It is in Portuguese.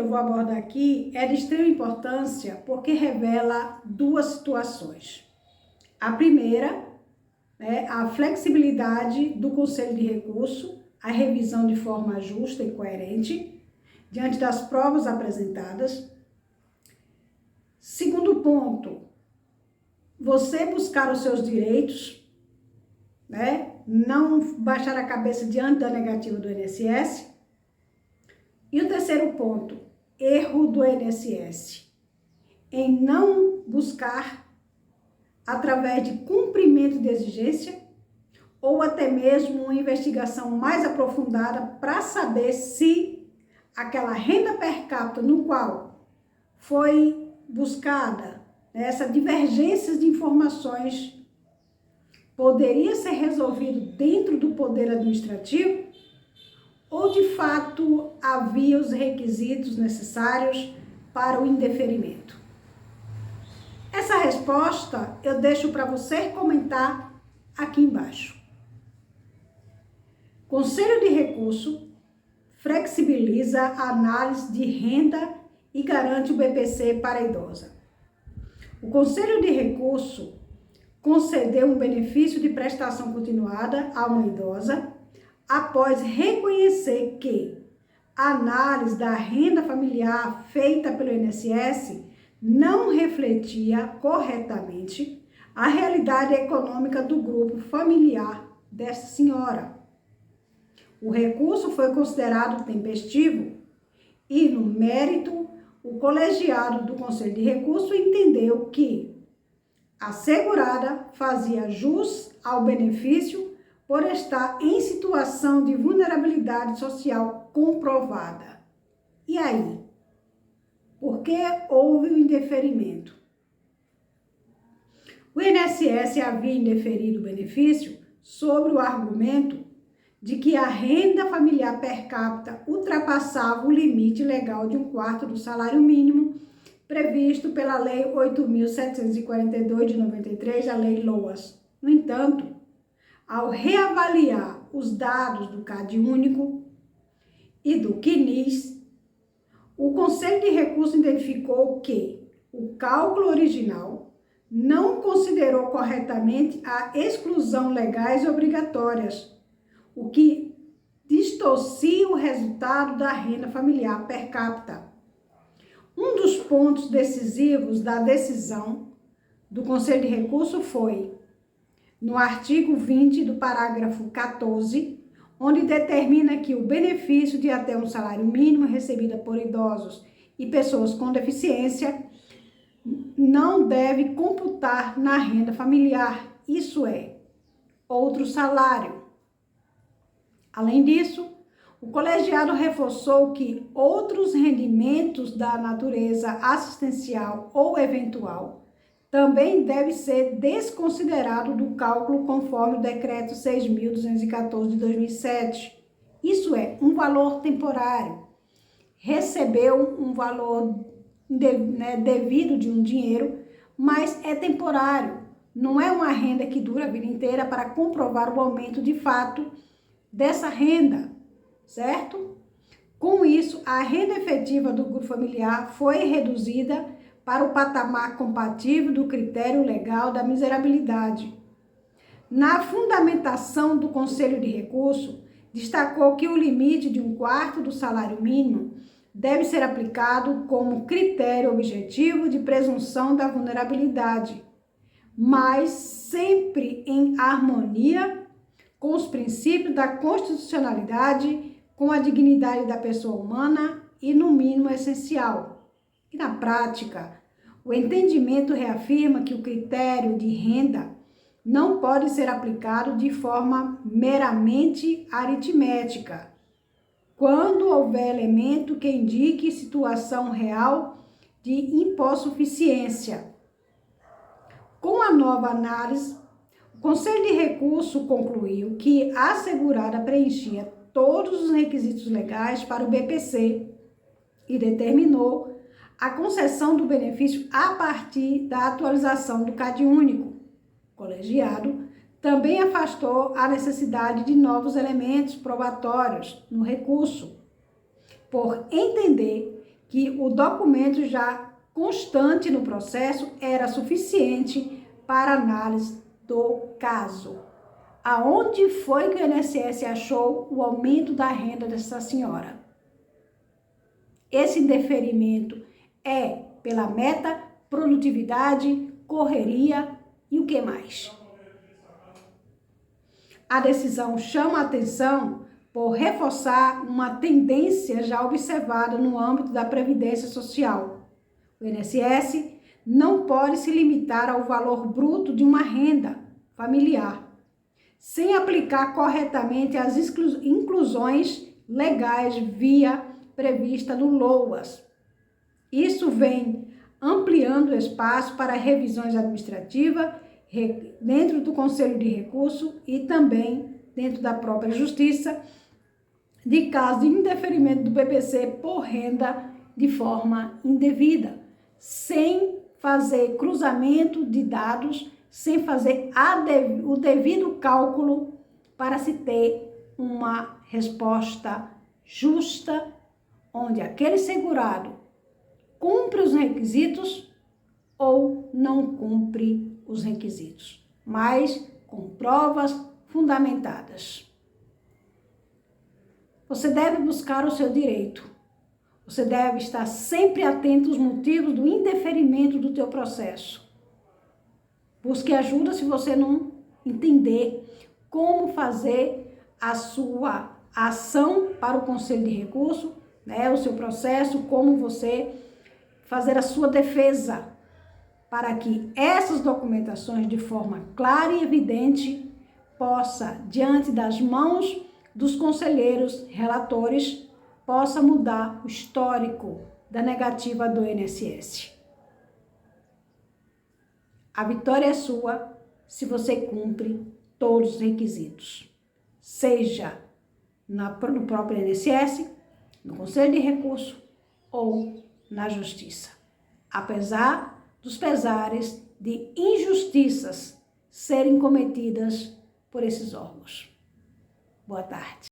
eu vou abordar aqui é de extrema importância porque revela duas situações. A primeira, a flexibilidade do Conselho de Recurso, a revisão de forma justa e coerente, diante das provas apresentadas. Segundo ponto, você buscar os seus direitos, não baixar a cabeça diante da negativa do INSS. E o terceiro ponto, erro do INSS, em não buscar, através de cumprimento de exigência, ou até mesmo uma investigação mais aprofundada para saber se aquela renda per capita no qual foi buscada essa divergência de informações poderia ser resolvido dentro do poder administrativo ou de fato havia os requisitos necessários para o indeferimento. Essa resposta eu deixo para você comentar aqui embaixo. Conselho de Recurso flexibiliza a análise de renda e garante o BPC para a idosa. O Conselho de Recurso concedeu um benefício de prestação continuada a uma idosa após reconhecer que a análise da renda familiar feita pelo INSS não refletia corretamente a realidade econômica do grupo familiar dessa senhora. O recurso foi considerado tempestivo e, no mérito, o colegiado do Conselho de Recurso entendeu que a segurada fazia jus ao benefício por estar em situação de vulnerabilidade social comprovada. E aí? Por que houve o indeferimento? O INSS havia indeferido o benefício sobre o argumento de que a renda familiar per capita ultrapassava o limite legal de 1/4 do salário mínimo previsto pela Lei 8.742 de 93, a Lei LOAS. No entanto, ao reavaliar os dados do CadÚnico e do CNIS, o Conselho de Recurso identificou que o cálculo original não considerou corretamente a exclusão legais obrigatórias, o que distorcia o resultado da renda familiar per capita. Um dos pontos decisivos da decisão do Conselho de Recurso foi no artigo 20 do parágrafo 14, onde determina que o benefício de até um salário mínimo recebido por idosos e pessoas com deficiência não deve computar na renda familiar, isso é, outro salário. Além disso, o colegiado reforçou que outros rendimentos da natureza assistencial ou eventual também deve ser desconsiderado do cálculo conforme o decreto 6.214 de 2007. Isso é, um valor temporário. Recebeu um valor devido de um dinheiro, mas é temporário. Não é uma renda que dura a vida inteira para comprovar o aumento de fato dessa renda, certo? Com isso, a renda efetiva do grupo familiar foi reduzida para o patamar compatível do critério legal da miserabilidade. Na fundamentação do Conselho de Recurso, destacou que o limite de 1/4 do salário mínimo deve ser aplicado como critério objetivo de presunção da vulnerabilidade, mas sempre em harmonia com os princípios da constitucionalidade, com a dignidade da pessoa humana e, no mínimo, essencial. E na prática, o entendimento reafirma que o critério de renda não pode ser aplicado de forma meramente aritmética, quando houver elemento que indique situação real de hipossuficiência. Com a nova análise, o Conselho de Recurso concluiu que a segurada preenchia todos os requisitos legais para o BPC e determinou a concessão do benefício a partir da atualização do CadÚnico. O colegiado também afastou a necessidade de novos elementos probatórios no recurso, por entender que o documento já constante no processo era suficiente para análise do caso. Aonde foi que o INSS achou o aumento da renda dessa senhora? Esse indeferimento é pela meta, produtividade, correria e o que mais? A decisão chama a atenção por reforçar uma tendência já observada no âmbito da Previdência Social. O INSS não pode se limitar ao valor bruto de uma renda familiar, sem aplicar corretamente as inclusões legais via prevista no LOAS. Isso vem ampliando o espaço para revisões administrativas dentro do Conselho de Recurso e também dentro da própria Justiça, de caso de indeferimento do PPC por renda de forma indevida, sem fazer cruzamento de dados, sem fazer o devido cálculo para se ter uma resposta justa, onde aquele segurado cumpre os requisitos ou não cumpre os requisitos, mas com provas fundamentadas. Você deve buscar o seu direito. Você deve estar sempre atento aos motivos do indeferimento do teu processo. Busque ajuda se você não entender como fazer a sua ação para o Conselho de Recurso, né, o seu processo, como você fazer a sua defesa para que essas documentações de forma clara e evidente possa, diante das mãos dos conselheiros relatores, possa mudar o histórico da negativa do INSS. A vitória é sua se você cumpre todos os requisitos, seja no próprio INSS, no Conselho de Recurso ou na Justiça. Apesar dos pesares de injustiças serem cometidas por esses órgãos. Boa tarde.